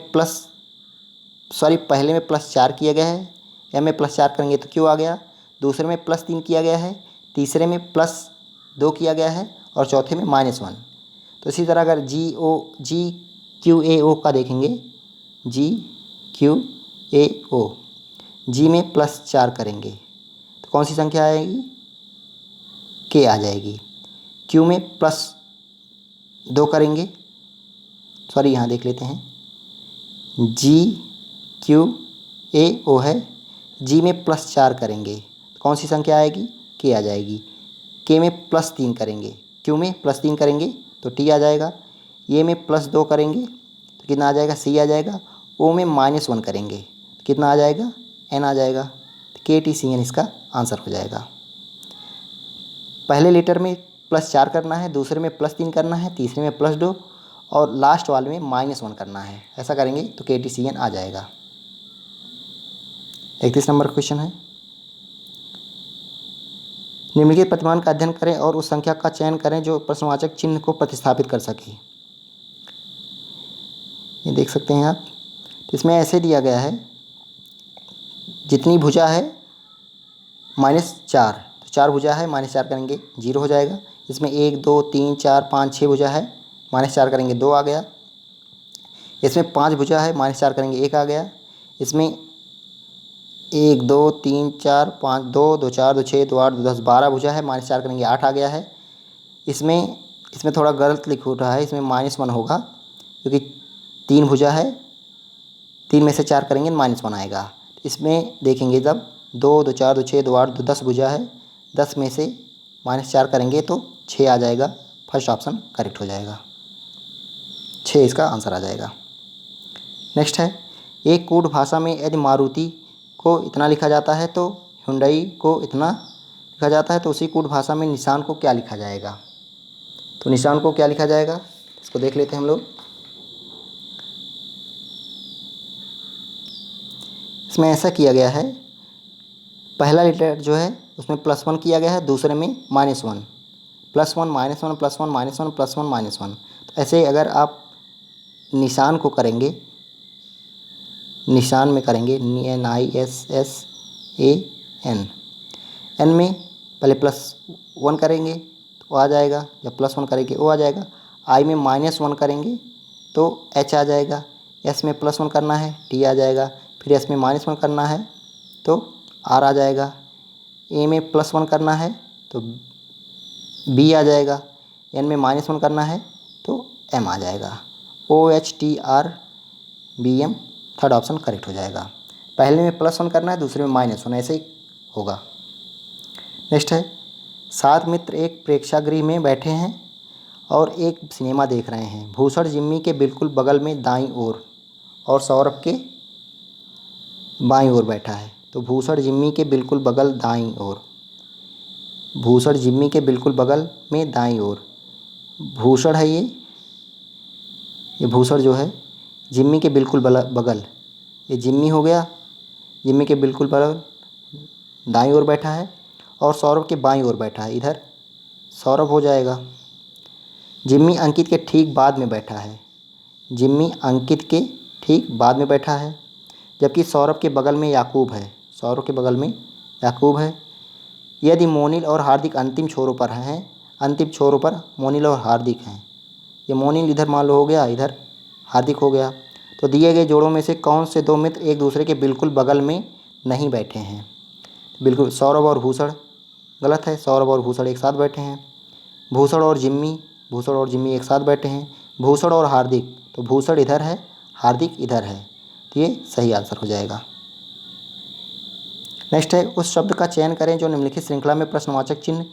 Speaker 1: पहले में +4 किया गया है, या में +4 करेंगे तो क्यों आ गया, दूसरे में +3 किया गया है, तीसरे में +2 किया गया है और चौथे में -1। तो इसी तरह अगर GQAO का देखेंगे, GQAO, जी में +4 करेंगे तो कौन सी संख्या आएगी, K आ जाएगी। Q में +2 करेंगे, सॉरी यहाँ देख लेते हैं, GQAO है, G में +4 करेंगे तो कौन सी संख्या आएगी, K आ जाएगी। K में +3 करेंगे, Q में +3 करेंगे तो T आ जाएगा, ये में +2 करेंगे तो कितना आ जाएगा, C आ जाएगा, O में -1 करेंगे तो कितना आ जाएगा, N आ जाएगा, KTCN इसका आंसर हो जाएगा। पहले लेटर में +4 करना है, दूसरे में +3 करना है, तीसरे में +2 और लास्ट वाले में -1 करना है, ऐसा करेंगे तो KTCN आ जाएगा। 31 नंबर क्वेश्चन है, निम्नलिखित प्रतिमान का अध्ययन करें और उस संख्या का चयन करें जो प्रश्नवाचक चिन्ह को प्रतिस्थापित कर सके। ये देख सकते हैं आप, तो इसमें ऐसे दिया गया है, जितनी भुजा है -4, तो 4 भुजा है, -4 करेंगे 0 हो जाएगा। इसमें 1 2 3 4 5 6 भुजा है, -4 करेंगे 2 आ गया। इसमें 5 भुजा है, -4 करेंगे 1 आ गया। इसमें 1 2 3 4 5 2 2 4 2 6 2 8 2 10 12 भुजा है, -4 करेंगे 8 आ गया है। इसमें थोड़ा गलत लिख रहा है, इसमें -1 होगा क्योंकि 3 भुजा है, 3 में से 4 करेंगे -1 आएगा। इसमें देखेंगे जब 2 2 4 2 6 2 8 2 10 भुजा है, 10 में से -4 करेंगे तो 6 आ जाएगा, फर्स्ट ऑप्शन करेक्ट हो जाएगा, 6 इसका आंसर आ जाएगा। नेक्स्ट है, एक कूट भाषा में यदि मारुति को इतना लिखा जाता है तो हुंडई को इतना लिखा जाता है, तो उसी कूट भाषा में निशान को क्या लिखा जाएगा। तो निशान को क्या लिखा जाएगा, इसको देख लेते हैं हम लोग। इसमें ऐसा किया गया है, पहला लेटर जो है उसमें +1 किया गया है, दूसरे में -1, +1 -1 +1 -1 +1 -1। तो ऐसे अगर आप निशान को करेंगे, निशान में करेंगे NISSAN, N में पहले +1 करेंगे तो आ जाएगा, जब +1 करेंगे O आ जाएगा। I में -1 करेंगे तो H आ जाएगा, S में +1 करना है T आ जाएगा, फिर S में -1 करना है तो R आ जाएगा, A में +1 करना है तो B आ जाएगा, N में -1 करना है तो M आ जाएगा, OHTRBM थर्ड ऑप्शन करेक्ट हो जाएगा। पहले में +1 करना है, दूसरे में -1, ऐसे ही होगा। नेक्स्ट है, 7 मित्र एक प्रेक्षागृह में बैठे हैं और एक सिनेमा देख रहे हैं। भूषण जिम्मी के बिल्कुल बगल में दाईं ओर और सौरभ के बाईं ओर बैठा है। तो भूषण जिम्मी के बिल्कुल बगल दाईं ओर, भूषण जिम्मी के बिल्कुल बगल में दाईं ओर। भूषण है ये भूषण जो है जिम्मी के बिल्कुल बगल, ये जिम्मी हो गया। जिम्मी के बिल्कुल बगल दाईं ओर बैठा है और सौरभ के बाईं ओर बैठा है, इधर सौरभ हो जाएगा। जिम्मी अंकित के ठीक बाद में बैठा है। जिम्मी अंकित के ठीक बाद में बैठा है, जबकि सौरभ के बगल में याकूब है। सौरभ के बगल में याकूब है। यदि मोनिल और हार्दिक अंतिम छोरों पर हैं, अंतिम छोरों पर मोनिल और हार्दिक हैं, ये मोनिल इधर मान लो हो गया, इधर हार्दिक हो गया, तो दिए गए जोड़ों में से कौन से दो मित्र एक दूसरे के बिल्कुल बगल में नहीं बैठे हैं? बिल्कुल सौरभ और भूषण गलत है, सौरभ और भूषण एक साथ बैठे हैं। भूषण और जिम्मी एक साथ बैठे हैं। भूषण और हार्दिक, तो भूषण इधर है, हार्दिक इधर है, तो ये सही आंसर हो जाएगा। नेक्स्ट है, उस शब्द का चयन करें जो निम्नलिखित श्रृंखला में प्रश्नवाचक चिन्ह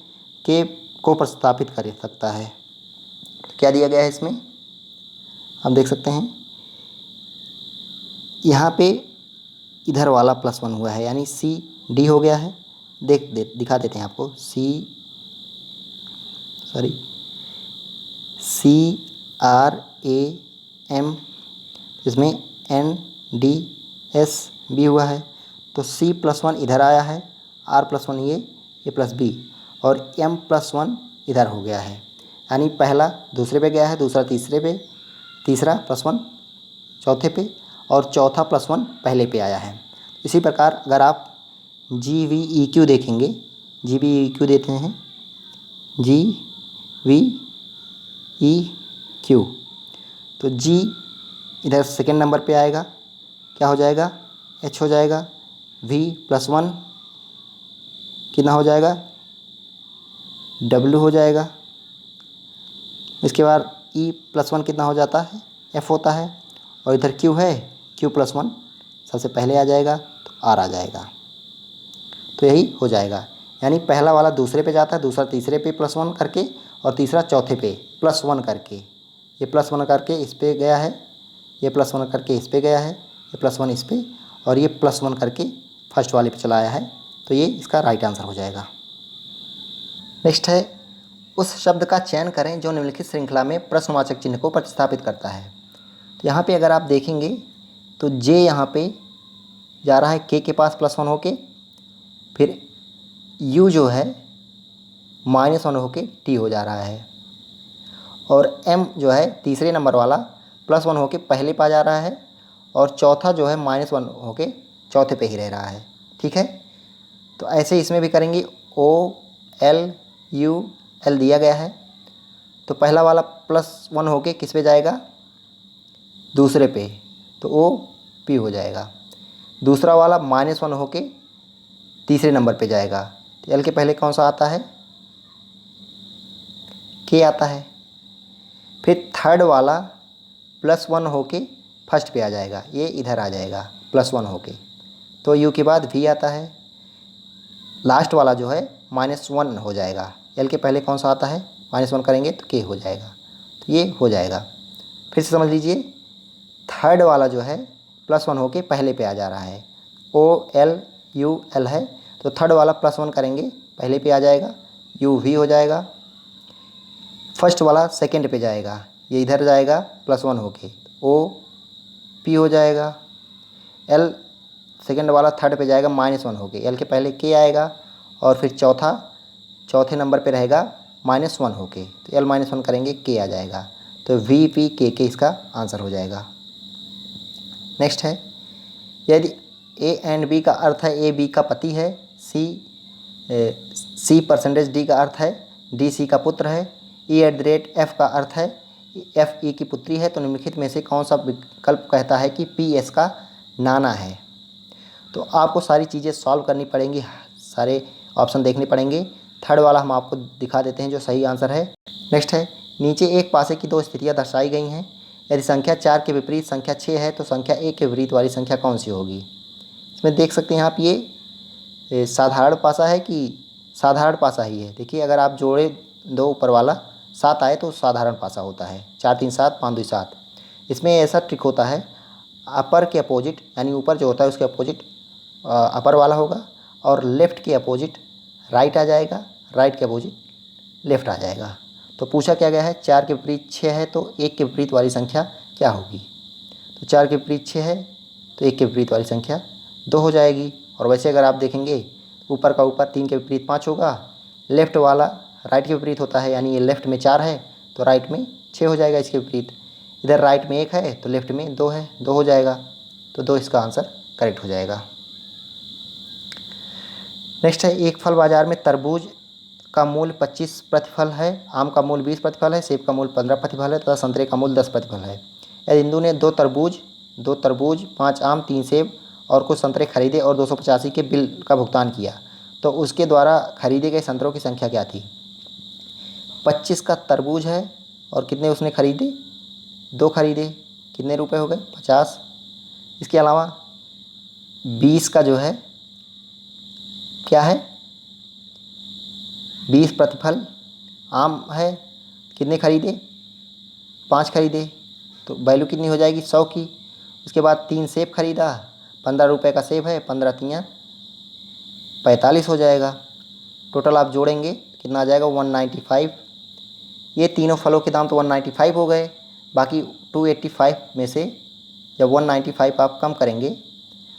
Speaker 1: के को प्रतिस्थापित कर सकता है। तो क्या दिया गया है इसमें, आप देख सकते हैं यहाँ पे इधर वाला +1 हुआ है, यानी सी डी हो गया है। दिखा देते हैं आपको, CRAM, इसमें NDS भी हुआ है, तो C+1 इधर आया है, R+1 ये +B और M+1 इधर हो गया है, यानी पहला दूसरे पे गया है, दूसरा तीसरे पे, तीसरा +1 चौथे पे और चौथा +1 पहले पे आया है। इसी प्रकार अगर आप GVEQ देखेंगे, GVEQ देते हैं, GVEQ, तो G इधर सेकेंड नंबर पे आएगा, क्या हो जाएगा, H हो जाएगा। V+1 कितना हो जाएगा, W हो जाएगा। इसके बाद E+1 कितना हो जाता है, F होता है, और इधर Q है, Q+1 सबसे पहले आ जाएगा, तो R आ जाएगा। तो यही हो जाएगा, यानी पहला वाला दूसरे पे जाता है, दूसरा तीसरे पे +1 करके, और तीसरा चौथे पे +1 करके, ये +1 करके इस पे गया है, ये +1 करके इस पे गया है, ये +1 इस पे, और ये +1 करके फर्स्ट वाले पे चला आया है, तो ये इसका राइट आंसर हो जाएगा। नेक्स्ट है, उस शब्द का चयन करें जो निम्नलिखित श्रृंखला में प्रश्नवाचक चिन्ह को प्रतिस्थापित करता है। तो यहाँ पे अगर आप देखेंगे तो J यहाँ पे जा रहा है K के पास +1 होके, फिर U जो है -1 होके T हो जा रहा है, और M जो है तीसरे नंबर वाला +1 होके पहले पा जा रहा है, और चौथा जो है -1 होके चौथे पे ही रह रहा है। ठीक है, तो ऐसे इसमें भी करेंगे। O L U L दिया गया है, तो पहला वाला +1 होके किस पे जाएगा, दूसरे पे, तो O P हो जाएगा। दूसरा वाला -1 होके तीसरे नंबर पे जाएगा, तो L के पहले कौन सा आता है, K आता है। फिर थर्ड वाला +1 होके फर्स्ट पे आ जाएगा, ये इधर आ जाएगा +1 होके, तो U के बाद V आता है। लास्ट वाला जो है -1 हो जाएगा, L के पहले कौन सा आता है, -1 करेंगे तो K हो जाएगा, तो ये हो जाएगा। फिर से समझ लीजिए, थर्ड वाला जो है +1 होके पहले पे आ जा रहा है, O L U L है, तो थर्ड वाला +1 करेंगे पहले पे आ जाएगा, U V हो जाएगा। फर्स्ट वाला सेकंड पे जाएगा, ये इधर जाएगा +1 होके, O P हो जाएगा। L सेकंड वाला थर्ड पे जाएगा -1 होके, L के पहले K आएगा, और फिर चौथे नंबर पे रहेगा -1 होके, तो L -1 करेंगे K आ जाएगा, तो V P K K इसका आंसर हो जाएगा। नेक्स्ट है, यदि A एंड B का अर्थ है A B का पति है, C%D का अर्थ है D C का पुत्र है, E@F का अर्थ है F E की पुत्री है, तो निम्नलिखित में से कौन सा विकल्प कहता है कि P S का नाना है। तो आपको सारी चीज़ें सॉल्व करनी पड़ेंगी, सारे ऑप्शन देखने पड़ेंगे। थर्ड वाला हम आपको दिखा देते हैं जो सही आंसर है। नेक्स्ट है, नीचे एक पासे की 2 स्थितियां दर्शाई गई हैं। यदि संख्या 4 के विपरीत संख्या 6 है तो संख्या 1 के विपरीत वाली संख्या कौन सी होगी। इसमें देख सकते हैं आप, ये साधारण पासा है कि साधारण पासा ही है। देखिए, अगर आप जोड़े दो ऊपर वाला 7 आए तो साधारण पासा होता है, 4 3 7 5 2 7। इसमें ऐसा ट्रिक होता है, अपर के अपोजिट, यानी ऊपर जो होता है उसके अपोजिट अपर वाला होगा, और लेफ़्ट के अपोजिट राइट आ जाएगा, राइट के अपोजिट लेफ्ट आ जाएगा। तो पूछा क्या गया है, 4 के विपरीत 6 है तो 1 के विपरीत वाली संख्या क्या होगी। तो 4 के विपरीत 6 है तो 1 के विपरीत वाली संख्या 2 हो जाएगी। और वैसे अगर आप देखेंगे ऊपर का ऊपर 3 के विपरीत 5 होगा, लेफ्ट वाला राइट के विपरीत होता है, यानी ये लेफ्ट में 4 है तो राइट में 6 हो जाएगा इसके विपरीत। इधर राइट में 1 है तो लेफ्ट में 2 है, 2 हो जाएगा। तो 2 इसका आंसर करेक्ट हो जाएगा। नेक्स्ट है, एक फल बाजार में तरबूज का मूल्य 25 प्रतिफल है, आम का मूल्य 20 प्रतिफल है, सेब का मूल्य 15 प्रतिफल है तथा संतरे का मूल्य 10 प्रतिफल है। यदि इंदु ने 2 तरबूज 5 आम 3 सेब और कुछ संतरे खरीदे और 285 के बिल का भुगतान किया तो उसके द्वारा खरीदे गए संतरों की संख्या क्या थी। 25 का तरबूज है और कितने उसने खरीदे, 2 खरीदे, कितने रुपए हो गए, 50। इसके अलावा 20 का जो है क्या है, 20 प्रतिफल आम है, कितने खरीदे, 5 खरीदे, तो वैल्यू कितनी हो जाएगी, 100 की। उसके बाद 3 सेब खरीदा, 15 रुपये का सेब है, 15 तियाँ 45 हो जाएगा। टोटल आप जोड़ेंगे कितना आ जाएगा, 195। ये तीनों फलों के दाम तो 195 हो गए। बाकी 285 में से जब 195 आप कम करेंगे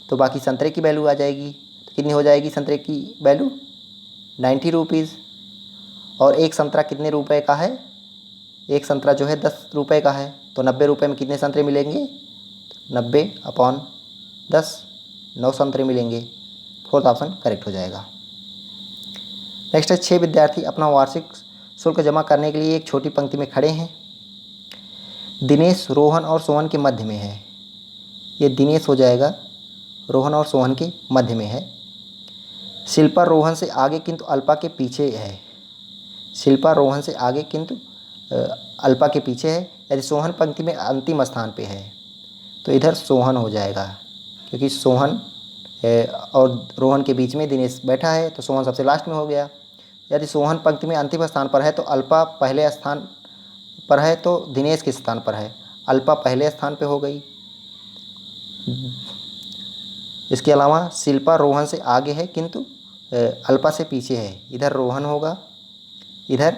Speaker 1: तो बाकी संतरे की वैल्यू आ जाएगी। तो कितनी हो जाएगी संतरे की वैल्यू, 90 रुपीज़। और एक संतरा कितने रुपए का है, एक संतरा जो है 10 रुपये का है, तो 90 रुपये में कितने संतरे मिलेंगे, 90/10, 9 संतरे मिलेंगे। फोर्थ ऑप्शन करेक्ट हो जाएगा। नेक्स्ट है, 6 विद्यार्थी अपना वार्षिक शुल्क जमा करने के लिए एक छोटी पंक्ति में खड़े हैं। दिनेश रोहन और सोहन के मध्य में है। ये दिनेश हो जाएगा, रोहन और सोहन के मध्य में है। शिल्पा रोहन से आगे किंतु अल्पा के पीछे है। शिल्पा रोहन से आगे किंतु अल्पा के पीछे है। यदि सोहन पंक्ति में अंतिम स्थान पे है तो इधर सोहन हो जाएगा, क्योंकि सोहन और रोहन के बीच में दिनेश बैठा है तो सोहन सबसे लास्ट में हो गया। यदि सोहन पंक्ति में अंतिम स्थान पर है तो अल्पा पहले स्थान पर है तो दिनेश किस स्थान पर है, अल्पा पहले स्थान पे हो गई। इसके अलावा शिल्पा रोहन से आगे है किंतु अल्पा से पीछे है, इधर रोहन होगा, इधर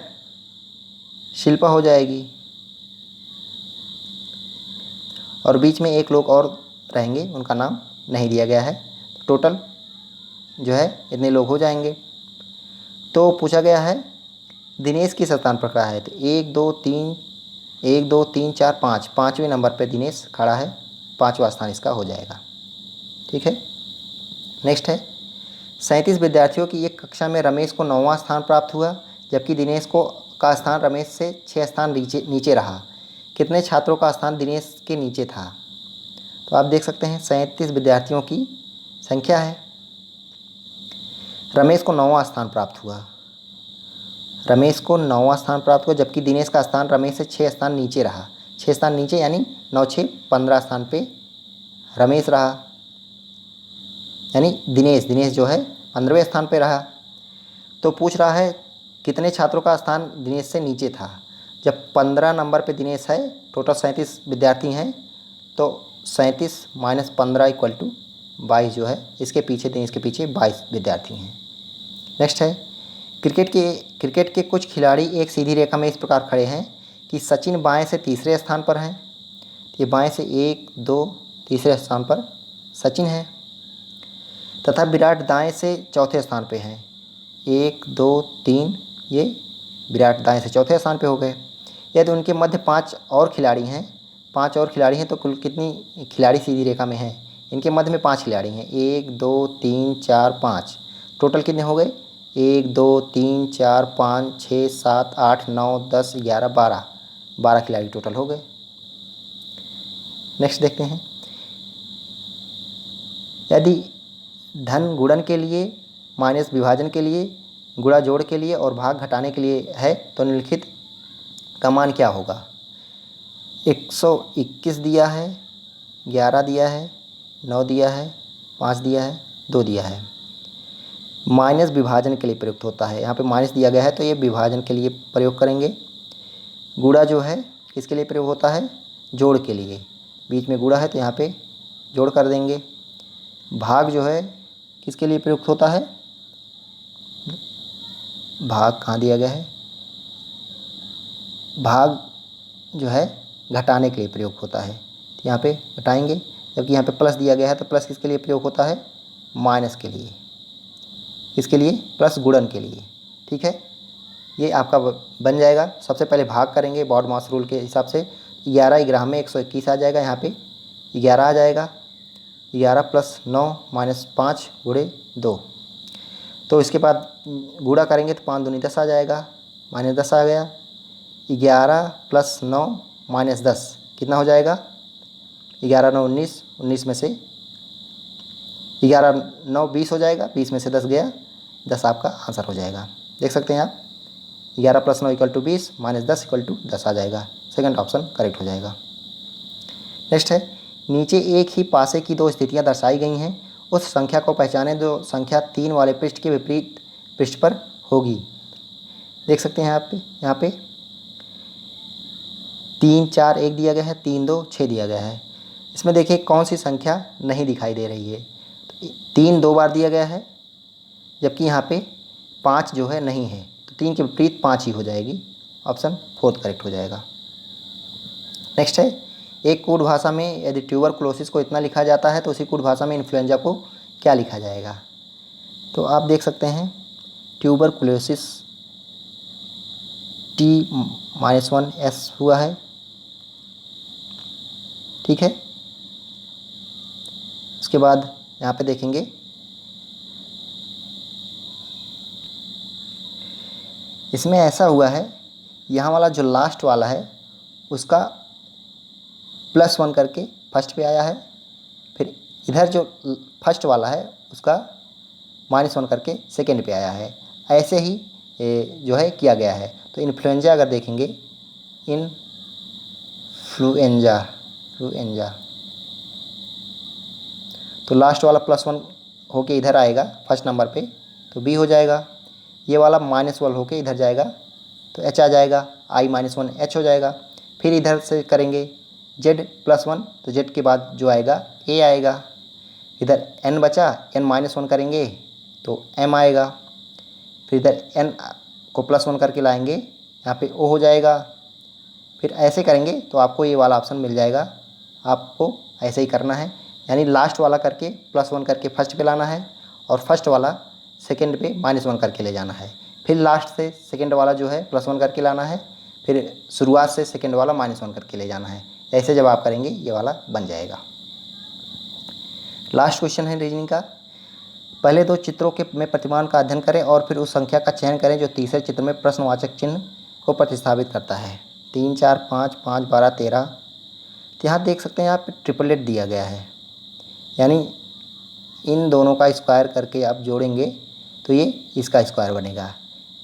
Speaker 1: शिल्पा हो जाएगी। और बीच में एक लोग और रहेंगे, उनका नाम नहीं दिया गया है। टोटल जो है इतने लोग हो जाएंगे। तो पूछा गया है दिनेश किस स्थान पर खड़ा है, तो 1 2 3 4 5, 5वें नंबर पे दिनेश खड़ा है, 5वां स्थान इसका हो जाएगा। ठीक है। नेक्स्ट है, 37 विद्यार्थियों की एक कक्षा में रमेश को 9वां स्थान प्राप्त हुआ, जबकि दिनेश का स्थान रमेश से 6 स्थान नीचे रहा। कितने छात्रों का स्थान दिनेश के नीचे था। तो आप देख सकते हैं 37 विद्यार्थियों की संख्या है। रमेश को 9वां स्थान प्राप्त हुआ, रमेश को 9वां स्थान प्राप्त हुआ, जबकि दिनेश का स्थान रमेश से 6 स्थान नीचे रहा। 6 स्थान नीचे यानी 9 6 15 स्थान पे रमेश रहा, यानी दिनेश जो है 15वें स्थान पे रहा। तो पूछ रहा है कितने छात्रों का स्थान दिनेश से नीचे था। जब 15 नंबर पे दिनेश है, टोटल 37 विद्यार्थी हैं, तो 37 - 15 = 22 जो है, इसके पीछे दिनेश के पीछे 22 विद्यार्थी हैं। नेक्स्ट है, क्रिकेट के कुछ खिलाड़ी एक सीधी रेखा में इस प्रकार खड़े हैं कि सचिन बाएं से तीसरे स्थान पर हैं। ये बाएं से 1 2 तीसरे स्थान पर सचिन है, तथा विराट दाएं से चौथे स्थान पे हैं। 1 2 3, ये विराट दाएं से चौथे स्थान पे हो गए। यदि उनके मध्य 5 और खिलाड़ी हैं तो कुल कितनी खिलाड़ी सीधी रेखा में हैं। इनके मध्य में 5 खिलाड़ी हैं, 1 2 3 4 5, टोटल कितने हो गए, 1 2 3 4 5 6 7 8 9 10 11 12 खिलाड़ी टोटल हो गए। नेक्स्ट देखते हैं, यदि धन गुणन के लिए, माइनस विभाजन के लिए, गुणा जोड़ के लिए और भाग घटाने के लिए है तो निम्नलिखित का मान क्या होगा। 121 दिया है, 11 दिया है, 9 दिया है, 5 दिया है, 2 दिया है। माइनस विभाजन के लिए प्रयुक्त होता है, यहाँ पे माइनस दिया गया है तो ये विभाजन के लिए प्रयोग करेंगे। गुणा जो है किसके लिए प्रयोग होता है, जोड़ के लिए, बीच में गुणा है तो यहाँ पे जोड़ कर देंगे। भाग जो है किसके लिए प्रयुक्त होता है, भाग कहाँ दिया गया है, भाग जो है घटाने के लिए प्रयोग होता है, तो यहाँ पे घटाएंगे। जबकि यहाँ पे प्लस दिया गया है तो प्लस किसके लिए प्रयोग होता है, माइनस के लिए, इसके लिए प्लस गुणन के लिए। ठीक है, ये आपका बन जाएगा। सबसे पहले भाग करेंगे बॉड मास रूल के हिसाब से। 11 11 में 121 आ जाएगा, यहाँ पे 11 आ जाएगा। 11 + 9 - 5 × 2, तो इसके बाद गुणा करेंगे तो 5 दूनी 10 आ जाएगा, -10 आ गया। 11 + 9 - 10 कितना हो जाएगा, 11 9 19, 19 में से 11 9 20 हो जाएगा, 20 में से 10 गया, 10 आपका आंसर हो जाएगा। देख सकते हैं आप, 11 + 9 = 20 - 10 = 10 आ जाएगा। सेकंड ऑप्शन करेक्ट हो जाएगा। नेक्स्ट है, नीचे एक ही पासे की दो स्थितियां दर्शाई गई हैं, उस संख्या को पहचानें जो संख्या 3 वाले पृष्ठ के विपरीत पृष्ठ पर होगी। देख सकते हैं आप यहाँ पे 3 4 1 दिया गया है, 3 2 6 दिया गया है। इसमें देखिए कौन सी संख्या नहीं दिखाई दे रही है। 3 2 बार दिया गया है, जबकि यहाँ पे 5 जो है नहीं है, तो 3 के विपरीत 5 ही हो जाएगी। ऑप्शन 4 करेक्ट हो जाएगा। नेक्स्ट है, एक कूट भाषा में यदि ट्यूबरकुलोसिस को इतना लिखा जाता है तो उसी कूट भाषा में इन्फ्लुएंजा को क्या लिखा जाएगा। तो आप देख सकते हैं ट्यूबरकुलोसिस T-1S हुआ है। ठीक है, उसके बाद यहाँ पे देखेंगे इसमें ऐसा हुआ है, यहाँ वाला जो लास्ट वाला है उसका +1 करके फर्स्ट पे आया है, फिर इधर जो फर्स्ट वाला है उसका -1 करके सेकंड पे आया है। ऐसे ही जो है किया गया है। तो इन्फ्लुएंजा अगर देखेंगे, इन्फ्लुएंजा तो लास्ट वाला +1 होके इधर आएगा फर्स्ट नंबर पे, तो बी हो जाएगा। ये वाला -1 होके इधर जाएगा तो एच आ जाएगा, I-1 एच हो जाएगा। फिर इधर से करेंगे Z+1, तो Z के बाद जो आएगा A आएगा। इधर N बचा, N-1 करेंगे तो M आएगा। फिर इधर N को +1 करके लाएंगे, यहाँ पे O हो जाएगा। फिर ऐसे करेंगे तो आपको ये वाला ऑप्शन मिल जाएगा। आपको ऐसे ही करना है, यानी लास्ट वाला करके +1 करके फर्स्ट पे लाना है और फर्स्ट वाला सेकंड पे -1 करके ले जाना है। फिर लास्ट से सेकंड वाला जो है +1 करके लाना है, फिर शुरुआत से सेकंड वाला -1 करके ले जाना है। ऐसे जब आप करेंगे ये वाला बन जाएगा। लास्ट क्वेश्चन है रीजनिंग का। पहले दो चित्रों के में प्रतिमान का अध्ययन करें और फिर उस संख्या का चयन करें जो तीसरे चित्र में प्रश्नवाचक चिन्ह को प्रतिस्थापित करता है। 3 4 5 5 12 13। तो यहाँ देख सकते हैं आप ट्रिपलेट दिया गया है, यानी इन दोनों का स्क्वायर करके आप जोड़ेंगे तो ये इसका स्क्वायर बनेगा।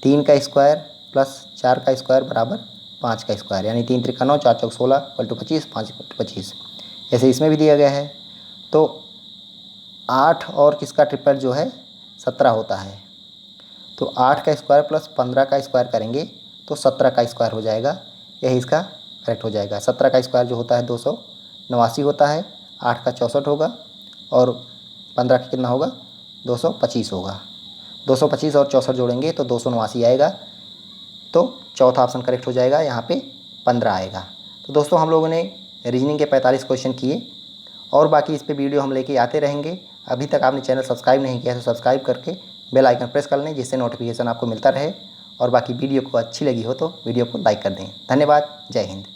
Speaker 1: 3 का स्क्वायर प्लस 4 का स्क्वायर बराबर 5 का स्क्वायर, यानी 3 3 9 4 4 16 = 25, 5 = 25। ऐसे इसमें भी दिया गया है। तो 8 और किसका ट्रिपल जो है 17 होता है, तो 8 का स्क्वायर प्लस 15 का स्क्वायर करेंगे तो 17 का स्क्वायर हो जाएगा। यही इसका करेक्ट हो जाएगा। 17 का स्क्वायर जो होता है 289 होता है, 8 का 64 होगा और 15 का कितना होगा 225 होगा। 225 और 64 जोड़ेंगे तो 289 आएगा, तो चौथा ऑप्शन करेक्ट हो जाएगा। यहाँ पे 15 आएगा। तो दोस्तों हम लोगों ने रीजनिंग के 45 क्वेश्चन किए और बाकी इस पे वीडियो हम लेके आते रहेंगे। अभी तक आपने चैनल सब्सक्राइब नहीं किया तो सब्सक्राइब करके बेल आइकन प्रेस कर लें, जिससे नोटिफिकेशन आपको मिलता रहे। और बाकी वीडियो को अच्छी लगी हो तो वीडियो को लाइक कर दें। धन्यवाद। जय हिंद।